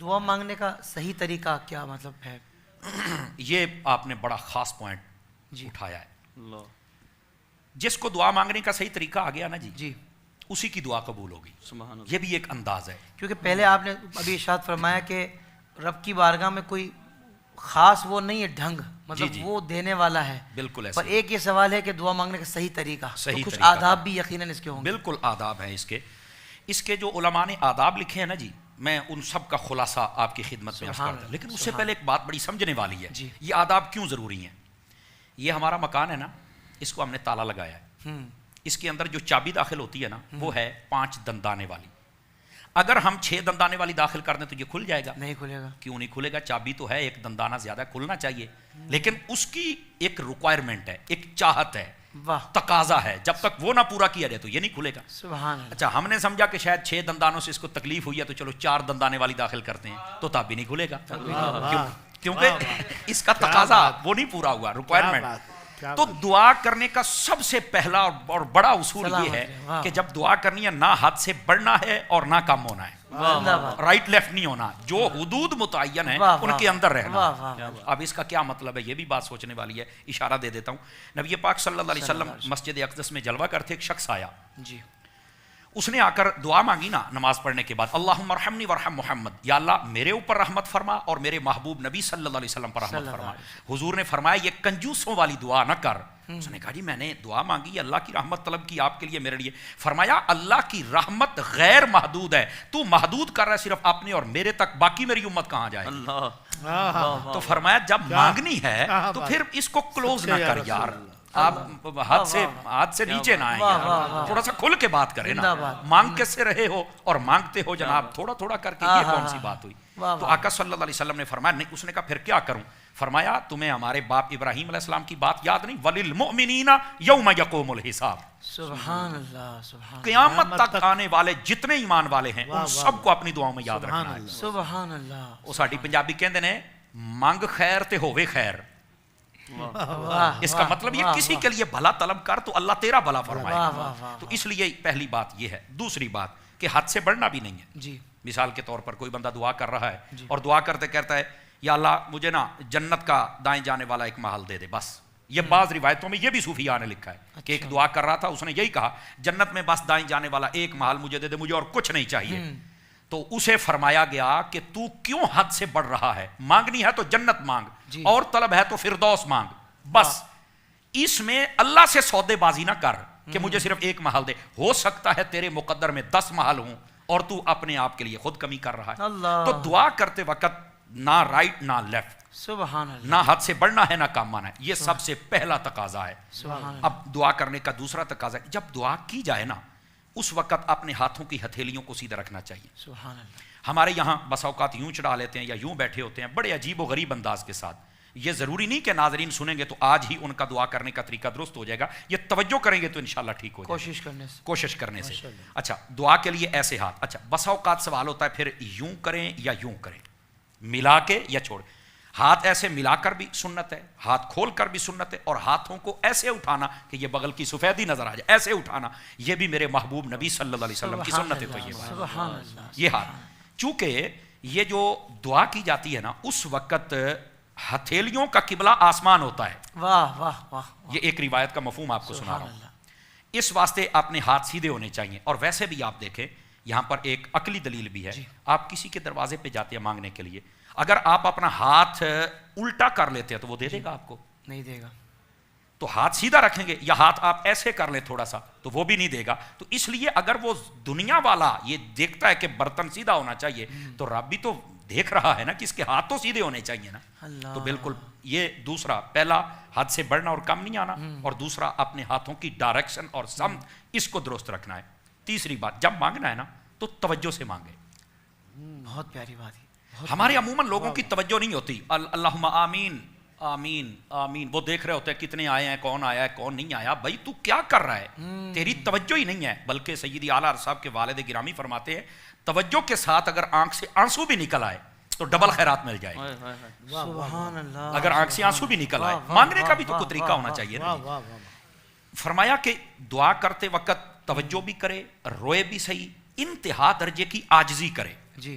دعا مانگنے کا صحیح طریقہ کیا مطلب ہے؟ یہ آپ نے بڑا خاص پوائنٹ جی اٹھایا ہے. اللہ جس کو دعا مانگنے کا صحیح طریقہ آ گیا نا جی, جی اسی کی دعا قبول ہوگی. سبحان اللہ. یہ بھی ایک انداز ہے. کیونکہ پہلے آپ نے ابھی ارشاد فرمایا کہ رب کی بارگاہ میں کوئی خاص وہ نہیں ہے ڈھنگ، مطلب جی. وہ دینے والا ہے. بالکل پر ایسے ایک یہ سوال ہے کہ دعا مانگنے کا صحیح طریقہ، صحیح تو کچھ طریقہ آداب بھی یقیناً اس کے ہوں گے. بالکل آداب ہیں اس کے جو علماء نے آداب لکھے ہیں نا جی، میں ان سب کا خلاصہ آپ کی خدمت میں عرض سبحان کرتا ہوں. اللہ، لیکن اس سے سبحان پہلے ایک بات بڑی سمجھنے والی ہے. جی. یہ آداب کیوں ضروری ہیں؟ یہ ہمارا مکان ہے نا، اس کو ہم نے تالا لگایا ہے. اس کے اندر جو چابی داخل ہوتی ہے نا وہ ہے 5 دندانے والی. اگر ہم 6 دندانے والی داخل کر دیں تو یہ کھل جائے گا؟ نہیں کھلے گا. کیوں نہیں کھلے گا؟ چابی تو ہے، ایک دندانہ زیادہ کھلنا چاہیے، لیکن اس کی ایک ریکوائرمنٹ ہے، ایک چاہت ہے، واہ تقاضا ہے. جب تک وہ نہ پورا کیا جائے تو یہ نہیں کھلے گا. سبحان اللہ. اچھا، ہم نے سمجھا کہ شاید 6 دندانوں سے اس کو تکلیف ہوئی ہے تو چلو 4 دندانے والی داخل کرتے ہیں، تو تب بھی نہیں کھلے گا. کیونکہ اس کا تقاضا وہ نہیں پورا ہوا، ریکوائرمنٹ. تو دعا کرنے کا سب سے پہلا اور بڑا اصول یہ ہے کہ جب دعا کرنی ہے نہ حد سے بڑھنا ہے اور نہ کم ہونا ہے، رائٹ لیفٹ نہیں ہونا، جو حدود متعین ہیں ان کے اندر رہنا. اب اس کا کیا مطلب ہے؟ یہ بھی بات سوچنے والی ہے. اشارہ دے دیتا ہوں. نبی پاک صلی اللہ علیہ وسلم مسجد اقدس میں جلوہ کرتے، ایک شخص آیا، جی اس نے آ کر دعا مانگی نا نماز پڑھنے کے بعد، اللہم ارحمنی ورحم محمد، یا اللہ میرے اوپر رحمت فرما اور میرے محبوب نبی صلی اللہ علیہ وسلم پر رحمت فرما. حضور نے فرمایا یہ کنجوسوں والی دعا نہ کر. اس نے کہا جی میں نے دعا مانگی، اللہ کی رحمت طلب کی آپ کے لیے میرے لیے. فرمایا اللہ کی رحمت غیر محدود ہے، تو محدود کر رہا ہے صرف اپنے اور میرے تک، باقی میری امت کہاں جائے. اللہ تو فرمایا جب مانگنی ہے تو پھر اس کو کلوز نہ کر یار، آپ ہاتھ سے نیچے نہ آئیں یار، تھوڑا سا کھل کے بات کریں نا. مانگ کے سے رہے ہو اور مانگتے ہو جناب تھوڑا تھوڑا کر کے، یہ کون سی بات ہوئی؟ تو آقا صلی اللہ علیہ وسلم نے فرمایا نہیں. اس نے کہا پھر کیا کروں؟ فرمایا تمہیں ہمارے باپ ابراہیم علیہ السلام کی بات یاد نہیں؟ وَلِلْمُؤْمِنِينَ يَوْمَ يَقُومُ الْحِسَابُ. سبحان اللہ. سبحان قیامت تک آنے والے جتنے ایمان والے ہیں ان سب کو اپنی دعاؤں میں یاد رکھنا ہے. سبحان اللہ. وہ ساڈی پنجابی کہندے نے مانگ خیر تے ہووے خیر. اس کا مطلب یہ کسی کے لیے بھلا طلب کر تو اللہ تیرا بھلا فرمائے گا. تو اس لیے پہلی بات یہ ہے. دوسری بات کہ حد سے بڑھنا بھی نہیں ہے. جی مثال کے طور پر کوئی بندہ دعا کر رہا ہے اور دعا کرتے کہتا ہے یا اللہ مجھے نا جنت کا دائیں جانے والا ایک محل دے دے بس. یہ بعض روایتوں میں یہ بھی صوفیاء نے لکھا ہے کہ ایک دعا کر رہا تھا، اس نے یہی کہا جنت میں بس دائیں جانے والا ایک محل مجھے دے دے، مجھے اور کچھ نہیں چاہیے. تو اسے فرمایا گیا کہ تو کیوں حد سے بڑھ رہا ہے؟ مانگنی ہے تو جنت مانگ، اور طلب ہے تو فردوس مانگ. بس اس میں اللہ سے سودے بازی نہ کر کہ مجھے صرف ایک محل دے. ہو سکتا ہے تیرے مقدر میں 10 محل ہوں اور تو اپنے آپ کے لیے خود کمی کر رہا ہے. تو دعا کرتے وقت نہ رائٹ نہ لیفٹ، سبحان اللہ. نہ حد سے بڑھنا ہے نہ کم آنا ہے. یہ سب سے پہلا تقاضا ہے. سبحان اللہ. اب دعا کرنے کا دوسرا تقاضا ہے جب دعا کی جائے نا اس وقت اپنے ہاتھوں کی ہتھیلیوں کو سیدھا رکھنا چاہیے. سبحان اللہ. ہمارے یہاں بس اوقات یوں چڑھا لیتے ہیں یا یوں بیٹھے ہوتے ہیں بڑے عجیب و غریب انداز کے ساتھ. یہ ضروری نہیں کہ ناظرین سنیں گے تو آج ہی ان کا دعا کرنے کا طریقہ درست ہو جائے گا. یہ توجہ کریں گے تو انشاءاللہ ٹھیک ہو جائے گا. کوشش کرنے سے. اچھا دعا کے لیے ایسے ہاتھ. اچھا بس اوقات سوال ہوتا ہے پھر یوں کریں یا یوں کریں، ملا کے یا چھوڑ. ہاتھ ایسے ملا کر بھی سنت ہے، ہاتھ کھول کر بھی سنت ہے، اور ہاتھوں کو ایسے اٹھانا کہ یہ بغل کی سفیدی نظر آ جائے، ایسے اٹھانا یہ بھی میرے محبوب نبی صلی اللہ علیہ وسلم کی سنت ہے. تو یہ سبحان اللہ. یہ ہاتھ چونکہ یہ جو دعا کی جاتی ہے نا اس وقت ہتھیلیوں کا قبلہ آسمان ہوتا ہے. واہ واہ واہ. یہ ایک روایت کا مفہوم آپ کو سنا رہا ہوں. اس واسطے اپنے ہاتھ سیدھے ہونے چاہیے. اور ویسے بھی آپ دیکھیں یہاں پر ایک عقلی دلیل بھی ہے. آپ کسی کے دروازے پہ جاتے ہیں مانگنے کے لیے، اگر آپ اپنا ہاتھ الٹا کر لیتے ہیں تو وہ دے دے گا آپ کو؟ نہیں دے گا. تو ہاتھ سیدھا رکھیں گے یا ہاتھ آپ ایسے کر لیں تھوڑا سا تو وہ بھی نہیں دے گا. تو اس لیے اگر وہ دنیا والا یہ دیکھتا ہے کہ برتن سیدھا ہونا چاہیے تو رب بھی تو دیکھ رہا ہے نا کہ اس کے ہاتھ تو سیدھے ہونے چاہیے نا. تو بالکل یہ دوسرا، پہلا حد سے بڑھنا اور کم نہیں آنا، اور دوسرا اپنے ہاتھوں کی ڈائریکشن اور سمت اس کو درست رکھنا ہے. تیسری بات جب مانگنا ہے نا تو توجہ سے مانگے. بہت پیاری بات ہے. ہمارے عموماً لوگوں کی توجہ نہیں ہوتی. اللہم آمین آمین آمین، وہ دیکھ رہے ہوتے ہیں کتنے آئے ہیں، کون آیا ہے کون نہیں آیا. بھائی تو کیا کر رہا ہے؟ تیری توجہ ہی نہیں ہے. بلکہ سیدی اعلیٰ صاحب کے والد گرامی فرماتے ہیں توجہ کے ساتھ اگر آنکھ سے آنسو بھی نکل آئے تو ڈبل خیرات مل جائے. سبحان اللہ. اگر آنکھ سے آنسو بھی نکل آئے، مانگنے کا بھی تو کوئی طریقہ ہونا چاہیے نا. فرمایا کہ دعا کرتے وقت توجہ بھی کرے، روئے بھی صحیح، انتہا درجے کی عاجزی کرے. جی